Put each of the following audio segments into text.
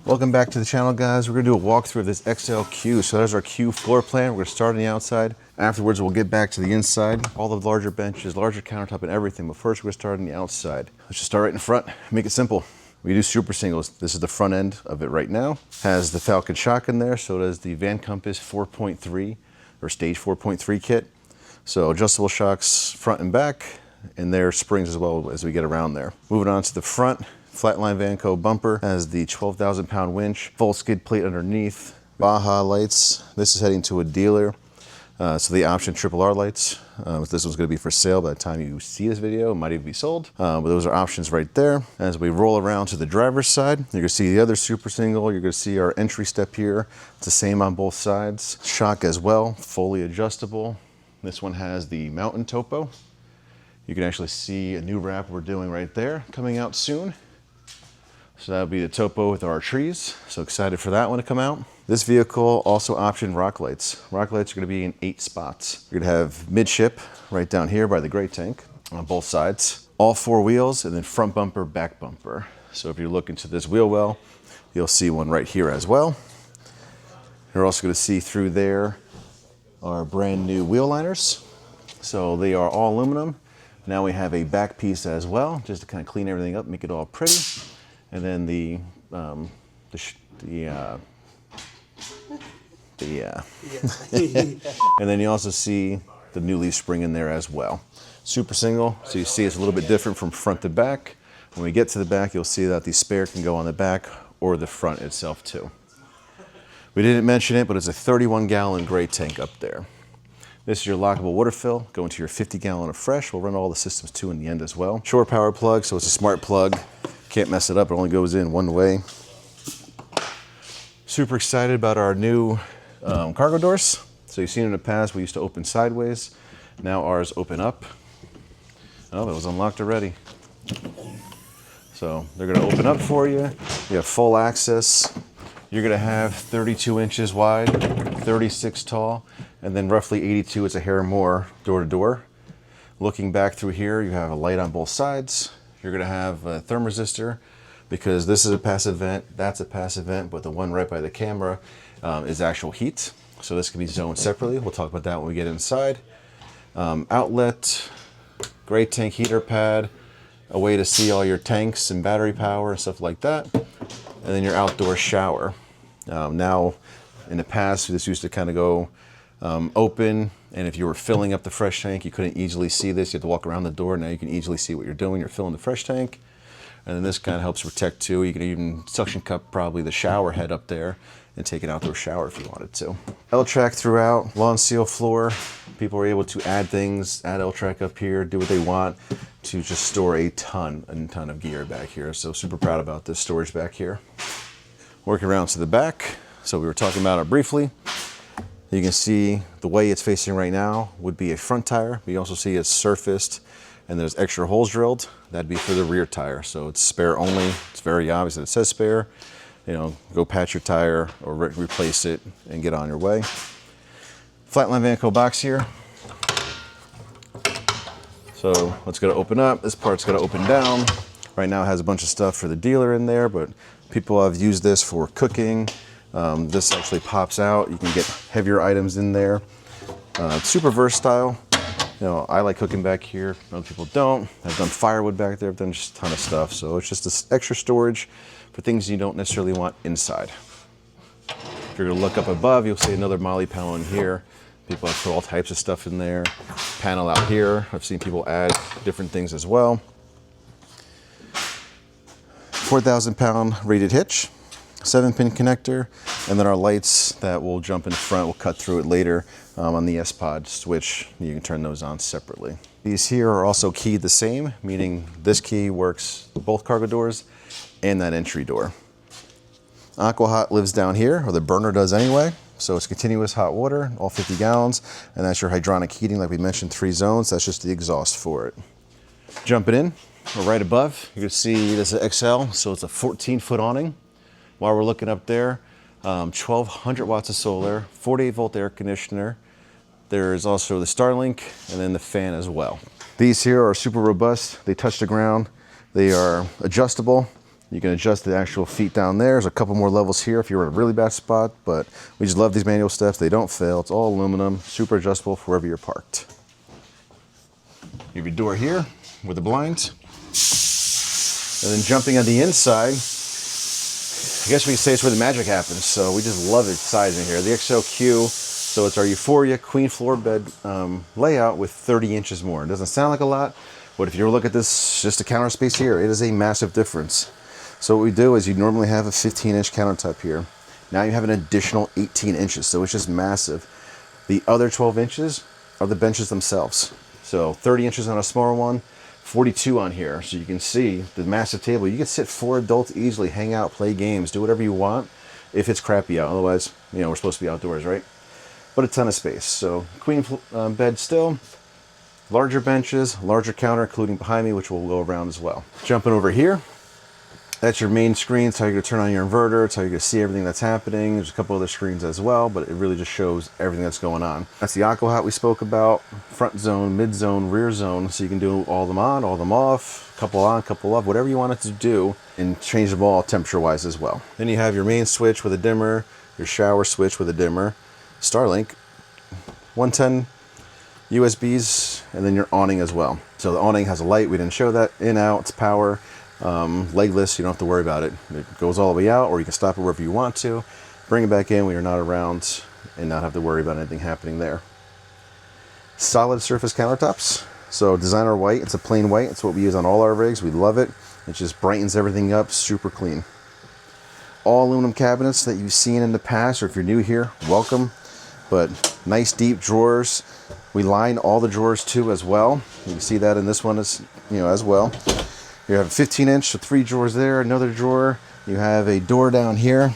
Welcome back to the channel, guys. We're gonna do a walkthrough of this XLQ. So there's our Q floor plan. We're gonna start on the outside. Afterwards, we'll get back to the inside. All the larger benches, larger countertop and everything. But first, we're gonna start on the outside. Let's just start right in front, make it simple. We do super singles. This is the front end of it right now. Has the Falcon shock in there, so does the Van Compass 4.3 or stage 4.3 kit. So adjustable shocks front and back, and there springs as well as we get around there. Moving on to the front, Flatline Vanco bumper has the 12,000 pound winch, full skid plate underneath, Baja lights. This is heading to a dealer. So the option triple R lights. This one's gonna be for sale by the time you see this video. It might even be sold. But those are options right there. As we roll around to the driver's side, you're gonna see the other super single. You're gonna see our entry step here. It's the same on both sides. Shock as well, fully adjustable. This one has the mountain topo. You can actually see a new wrap we're doing right there coming out soon. So that'll be the topo with our trees. So excited for that one to come out. This vehicle also optioned rock lights. Rock lights are gonna be in 8 spots. You're gonna have midship right down here by the gray tank on both sides. All 4 wheels and then front bumper, back bumper. So if you're looking to this wheel well, you'll see one right here as well. You're also gonna see through there our brand new wheel liners. So they are all aluminum. Now we have a back piece as well, just to kind of clean everything up, make it all pretty. And then and then you also see the new leaf spring in there as well. Super single, so you see it's a little bit different from front to back. When we get to the back, you'll see that the spare can go on the back or the front itself too. We didn't mention it, but it's a 31-gallon gray tank up there. This is your lockable water fill, going to your 50-gallon of fresh. We'll run all the systems too in the end as well. Shore power plug, so it's a smart plug. Can't mess it up, it only goes in one way. Super excited about our new cargo doors. So you've seen in the past, we used to open sideways. Now ours open up. Oh, that was unlocked already. So they're gonna open up for you. You have full access. You're gonna have 32 inches wide, 36 tall, and then roughly 82, it's a hair more door to door. Looking back through here, you have a light on both sides. You're gonna have a thermistor because this is a passive vent, that's a passive vent, but the one right by the camera is actual heat. So this can be zoned separately. We'll talk about that when we get inside. Outlet, gray tank heater pad, a way to see all your tanks and battery power and stuff like that. And then your outdoor shower. Now, in the past, this used to kind of go open, and if you were filling up the fresh tank, you couldn't easily see this. You had to walk around the door. Now you can easily see what you're doing. You're filling the fresh tank. And then this kind of helps protect too. You can even suction cup probably the shower head up there and take an outdoor shower if you wanted to. L-track throughout, lawn seal floor. People are able to add things, add L-track up here, do what they want to just store a ton of gear back here. So super proud about this storage back here. Working around to the back. So we were talking about it briefly. You can see the way it's facing right now would be a front tire. But you also see it's surfaced and there's extra holes drilled. That'd be for the rear tire. So it's spare only. It's very obvious that it says spare. You know, go patch your tire or replace it and get on your way. Flatline Vanco box here. So let's go to open up. This part's gonna open down. Right now it has a bunch of stuff for the dealer in there, but people have used this for cooking. This actually pops out. You can get heavier items in there. It's super versatile. You know, I like cooking back here. Other people don't. I've done firewood back there. I've done just a ton of stuff. So it's just this extra storage for things you don't necessarily want inside. If you're gonna look up above, you'll see another Molly panel in here. People have put all types of stuff in there. Panel out here. I've seen people add different things as well. 4,000 pound rated hitch, 7-pin connector, and then our lights that will jump in front. We'll cut through it later on the S-Pod switch. You can turn those on separately. These here are also keyed the same, meaning this key works both cargo doors and that entry door. Aqua Hot lives down here, or the burner does anyway. So it's continuous hot water, all 50 gallons, and that's your hydronic heating, like we mentioned, 3 zones. That's just the exhaust for it. Jumping in, we're right above, you can see this is XL, so it's a 14-foot awning. While we're looking up there, 1,200 watts of solar, 48-volt air conditioner. There's also the Starlink, and then the fan as well. These here are super robust. They touch the ground. They are adjustable. You can adjust the actual feet down there. There's a couple more levels here if you're in a really bad spot, but we just love these manual steps. They don't fail. It's all aluminum, super adjustable for wherever you're parked. You have your door here with the blinds. And then jumping on the inside, I guess we could say it's where the magic happens. So we just love its size in here. The XLQ, so it's our Euphoria queen floor bed layout with 30 inches more. It doesn't sound like a lot, but if you look at this, just a counter space here, it is a massive difference. So what we do is you normally have a 15-inch countertop here. Now you have an additional 18 inches, so it's just massive. The other 12 inches are the benches themselves. So 30 inches on a smaller one, 42 on here. So you can see the massive table. You can sit 4 adults easily, hang out, play games, do whatever you want if it's crappy out. Otherwise, you know, we're supposed to be outdoors, right? But a ton of space. So queen bed still, larger benches, larger counter, including behind me, which we'll go around as well. Jumping over here. That's your main screen. It's how you're going to turn on your inverter. It's how you're going to see everything that's happening. There's a couple other screens as well, but it really just shows everything that's going on. That's the aqua hot we spoke about. Front zone, mid zone, rear zone. So you can do all of them on, all of them off, couple on, couple off, whatever you want it to do, and change them all temperature-wise as well. Then you have your main switch with a dimmer, your shower switch with a dimmer, Starlink, 110 USBs, and then your awning as well. So the awning has a light. We didn't show that. In, out, it's power. Legless, you don't have to worry about it. It goes all the way out, or you can stop it wherever you want to, bring it back in when you're not around, and not have to worry about anything happening there. Solid surface countertops. So designer white, it's a plain white. It's what we use on all our rigs. We love it. It just brightens everything up, super clean. All aluminum cabinets that you've seen in the past, or if you're new here, welcome. But nice deep drawers. We line all the drawers too as well. You can see that in this one as well. You have a 15-inch, so 3 drawers there, another drawer. You have a door down here.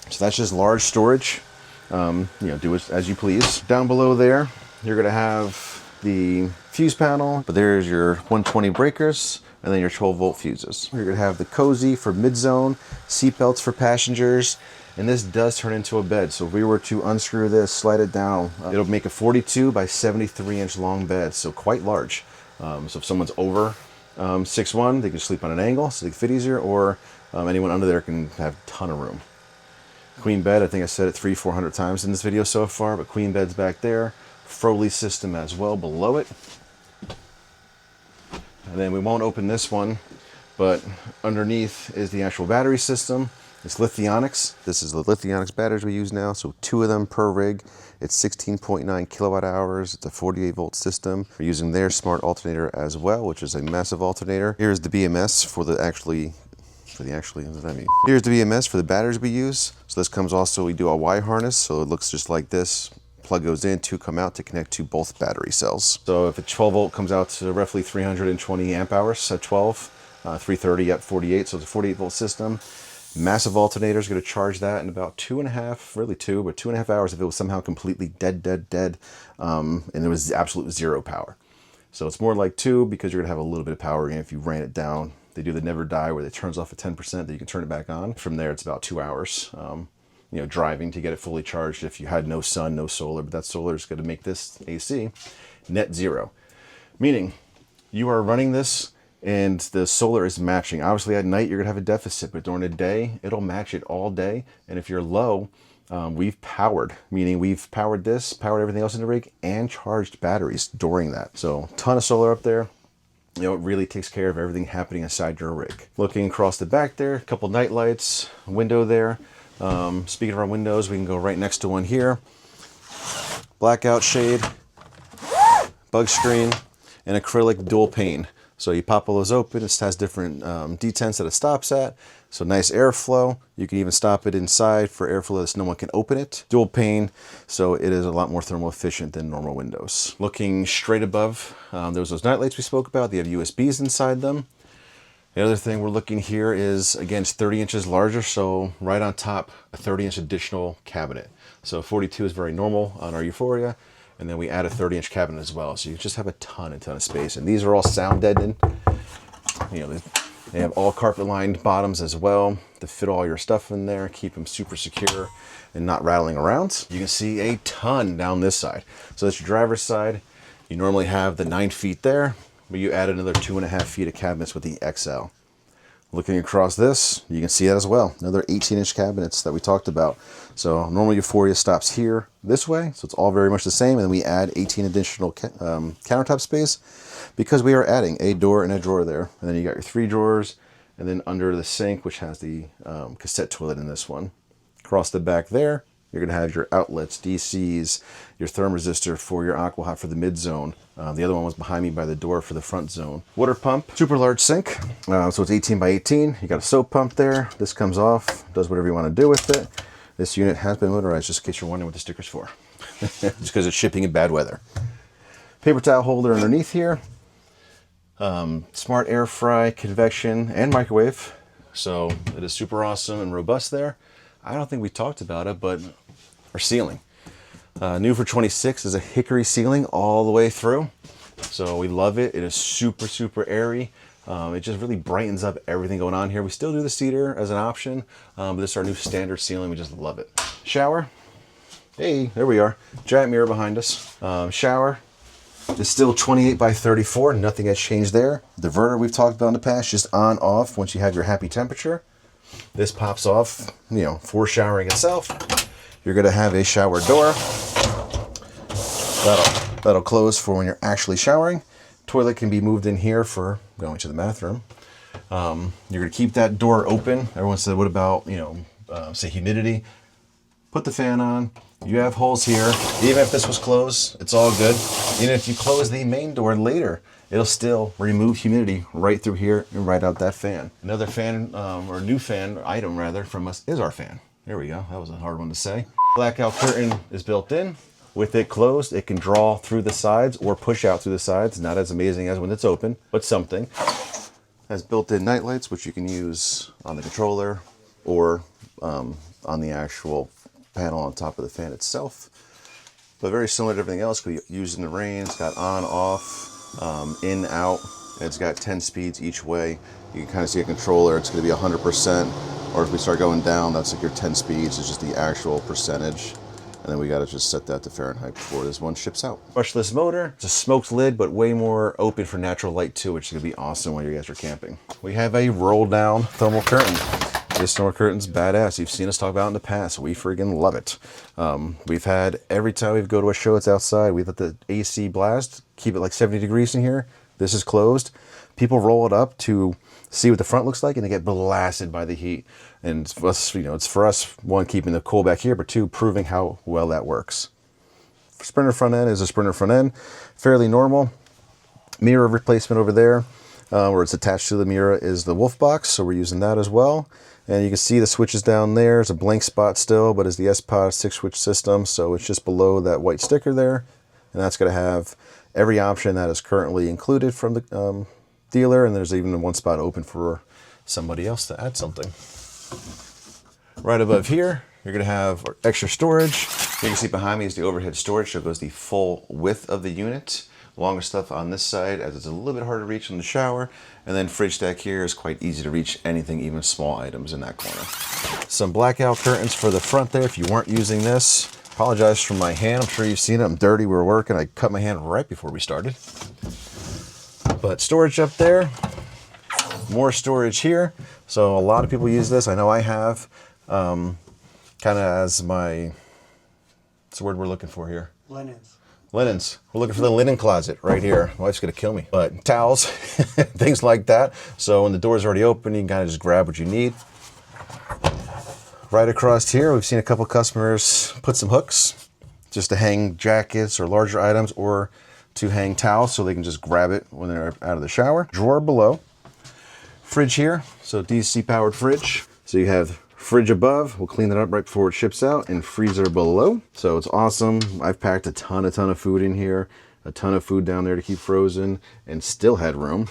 So that's just large storage. Do it as you please. Down below there, you're gonna have the fuse panel, but there's your 120 breakers, and then your 12-volt fuses. You're gonna have the cozy for mid-zone, seat belts for passengers, and this does turn into a bed. So if we were to unscrew this, slide it down, it'll make a 42 by 73-inch long bed, so quite large. So if someone's over 6'1", they can sleep on an angle so they can fit easier, or anyone under there can have a ton of room. Queen bed, I think I said it 300-400 times in this video so far, but queen bed's back there. Froley system as well below it. And then we won't open this one, but underneath is the actual battery system. It's Lithionics. This is the Lithionics batteries we use now, so 2 of them per rig. It's 16.9 kilowatt hours. It's a 48-volt system. We're using their smart alternator as well, which is a massive alternator. Here's the BMS for the what does that mean? Here's the BMS for the batteries we use. So this comes also, we do a Y harness, so it looks just like this. Plug goes in, 2 come out to connect to both battery cells. So if a 12-volt comes out to roughly 320 amp hours at 12, 330 at 48, so it's a 48-volt system. Massive alternator is going to charge that in about 2.5, really 2, but 2.5 hours if it was somehow completely dead, and it was absolute 0 power. So it's more like 2 because you're going to have a little bit of power in if you ran it down. They do the never die where it turns off at 10%, that you can turn it back on. From there, it's about 2 hours. Driving to get it fully charged if you had no sun, no solar, but that solar is going to make this AC net 0. Meaning you are running this and the solar is matching. Obviously at night you're gonna have a deficit, but during the day, it'll match it all day. And if you're low, we've powered, meaning we've powered this, powered everything else in the rig, and charged batteries during that. So ton of solar up there. It really takes care of everything happening inside your rig. Looking across the back there, a couple night lights, window there. Speaking of our windows, we can go right next to one here. Blackout shade, bug screen, and acrylic dual pane. So you pop all those open, it has different detents that it stops at. So nice airflow. You can even stop it inside for airflow so no one can open it. Dual pane, so it is a lot more thermal efficient than normal windows. Looking straight above, there's those night lights we spoke about. They have USBs inside them. The other thing we're looking here is, again, it's 30 inches larger, so right on top, a 30-inch additional cabinet. So 42 is very normal on our Euphoria, and then we add a 30-inch cabinet as well. So you just have a ton of space. And these are all sound deadened. They have all carpet-lined bottoms as well to fit all your stuff in there, keep them super secure and not rattling around. You can see a ton down this side. So that's your driver's side. You normally have the 9 feet there, but you add another 2.5 feet of cabinets with the XL. Looking across this, you can see that as well. Another 18-inch cabinets that we talked about. So normally Euphoria stops here this way, so it's all very much the same, and then we add 18 additional countertop space because we are adding a door and a drawer there. And then you got your 3 drawers, and then under the sink, which has the cassette toilet in this one. Across the back there, you're going to have your outlets, DCs, your thermistor for your aqua hot for the mid zone. The other one was behind me by the door for the front zone. Water pump, super large sink. So it's 18 by 18. You got a soap pump there. This comes off, does whatever you want to do with it. This unit has been motorized, just in case you're wondering what the sticker's for. Just because it's shipping in bad weather. Paper towel holder underneath here. Smart air fry, convection, and microwave. So it is super awesome and robust there. I don't think we talked about it, but our ceiling. New for 26 is a hickory ceiling all the way through. So we love it. It is super, super airy. It just really brightens up everything going on here. We still do the cedar as an option, but this is our new standard ceiling. We just love it. Shower. Hey, there we are. Giant mirror behind us. Shower. It's still 28 by 34. Nothing has changed there. Diverter we've talked about in the past, just on off once you have your happy temperature. This pops off, you know, for showering itself. You're going to have a shower door. That'll close for when you're actually showering. Toilet can be moved in here for going to the bathroom. You're going to keep that door open. Everyone said, what about, you know, say humidity? Put the fan on. You have holes here. Even if this was closed, it's all good. Even if you close the main door later, it'll still remove humidity right through here and right out that fan. Another fan, or new fan, or item rather, from us is our fan. There we go. That was a hard one to say. Blackout curtain is built in. With it closed, it can draw through the sides or push out through the sides. Not as amazing as when it's open, but something. Has built-in night lights, which you can use on the controller or on the actual panel on top of the fan itself. But very similar to everything else, could be used in the rain. It's got on, off, in, out. It's got 10 speeds each way. You can kind of see a controller. It's going to be 100%. Or if we start going down, that's like your 10 speeds. It's just the actual percentage. And then we got to just set that to Fahrenheit before this one ships out. Brushless motor. It's a smoked lid, but way more open for natural light too, which is going to be awesome when you guys are camping. We have a roll down thermal curtain. This thermal curtain's badass. You've seen us talk about it in the past. We friggin' love it. We've had, every time we go to a show that's outside, we let the AC blast, keep it like 70 degrees in here. This is closed. People roll it up to see what the front looks like, and they get blasted by the heat. And it's for us, you know, it's for us, one, keeping the cool back here, but two, proving how well that works. Sprinter front end is a Sprinter front end, fairly normal. Mirror replacement over there, where it's attached to the mirror, is the Wolf box, so we're using that as well. And you can see the switches down there. It's a blank spot still, but it's the S-Pod 6-switch system, so it's just below that white sticker there. And that's going to have every option that is currently included from the dealer, and there's even one spot open for somebody else to add something. Right above here, you're going to have extra storage. You can see behind me is the overhead storage, so it goes the full width of the unit. Longer stuff on this side, as it's a little bit harder to reach in the shower. And then fridge stack here is quite easy to reach anything, even small items in that corner. Some blackout curtains for the front there if you weren't using this. Apologize for my hand. I'm sure you've seen it. I'm dirty. We were working. I cut my hand right before we started. But storage up there. More storage here. So a lot of people use this. I know I have. Kind of as my, what's the word we're looking for here? Linens. Linens. We're looking for the linen closet right here. My wife's going to kill me. But towels, things like that. So when the door's already open, you can kind of just grab what you need. Right across here, we've seen a couple customers put some hooks just to hang jackets or larger items, or to hang towels so they can just grab it when they're out of the shower. Drawer below. Fridge here, so DC powered fridge. So you have fridge above, we'll clean that up right before it ships out, and freezer below. So it's awesome. I've packed a ton of food in here, a ton of food down there to keep frozen, and still had room.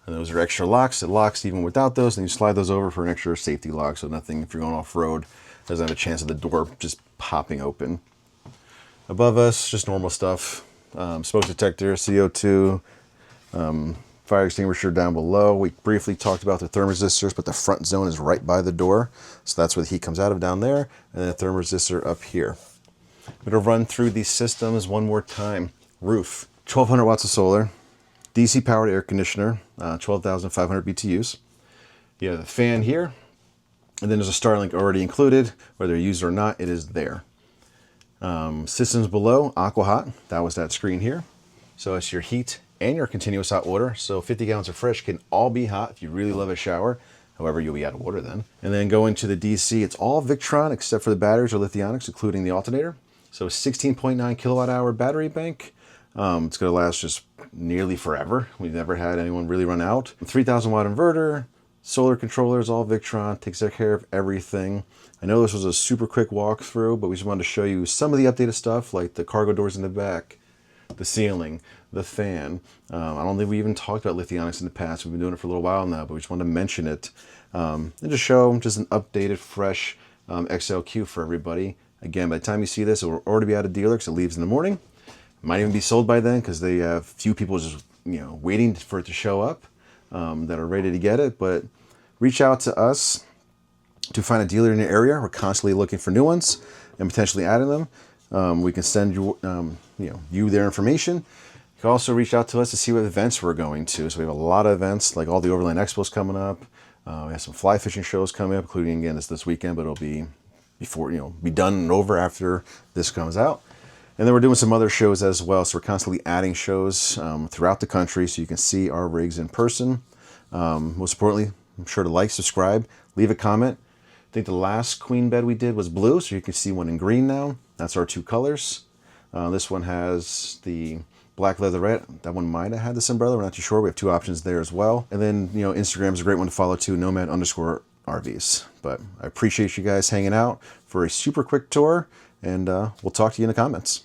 And those are extra locks. It locks even without those, and you slide those over for an extra safety lock, so nothing, if you're going off-road, doesn't have a chance of the door just popping open. Above us, just normal stuff. Smoke detector, CO2, fire extinguisher down below. We briefly talked about the thermisistors, but the front zone is right by the door. So that's where the heat comes out of down there, and then a thermistor up here. I'm gonna run through these systems one more time. Roof, 1200 watts of solar, DC powered air conditioner, 12,500 BTUs. You have the fan here, and then there's a Starlink already included. Whether you use it or not, it is there. Systems below, aqua hot. That was that screen here. So it's your heat and your continuous hot water. So 50 gallons of fresh can all be hot if you really love a shower. However, you'll be out of water then. And then going to the DC, it's all Victron except for the batteries or lithionics, including the alternator. So 16.9 kilowatt hour battery bank. It's going to last just nearly forever. We've never had anyone really run out. 3,000 watt inverter, solar controllers, all Victron, takes care of everything. I know this was a super quick walkthrough, but we just wanted to show you some of the updated stuff, like the cargo doors in the back, the ceiling, the fan. I don't think we even talked about lithionics in the past. We've been doing it for a little while now, but we just wanted to mention it and just show just an updated, fresh XLQ for everybody. Again, by the time you see this, it will already be out of dealer because it leaves in the morning. It might even be sold by then because they have few people just waiting for it to show up that are ready to get it. But reach out to us to find a dealer in your area. We're constantly looking for new ones and potentially adding them. We can send you, you their information. You can also reach out to us to see what events we're going to. So we have a lot of events, like all the Overland Expos coming up. We have some fly fishing shows coming up, including again this weekend, but it'll be before be done and over after this comes out. And then we're doing some other shows as well. So we're constantly adding shows throughout the country so you can see our rigs in person. Most importantly, I'm sure to like, subscribe, leave a comment. I think the last queen bed we did was blue, so you can see one in green now. That's our two colors. This one has the black leatherette. That one might have had this umbrella. We're not too sure. We have two options there as well. And then, Instagram is a great one to follow too, NomadRVs. But I appreciate you guys hanging out for a super quick tour, and we'll talk to you in the comments.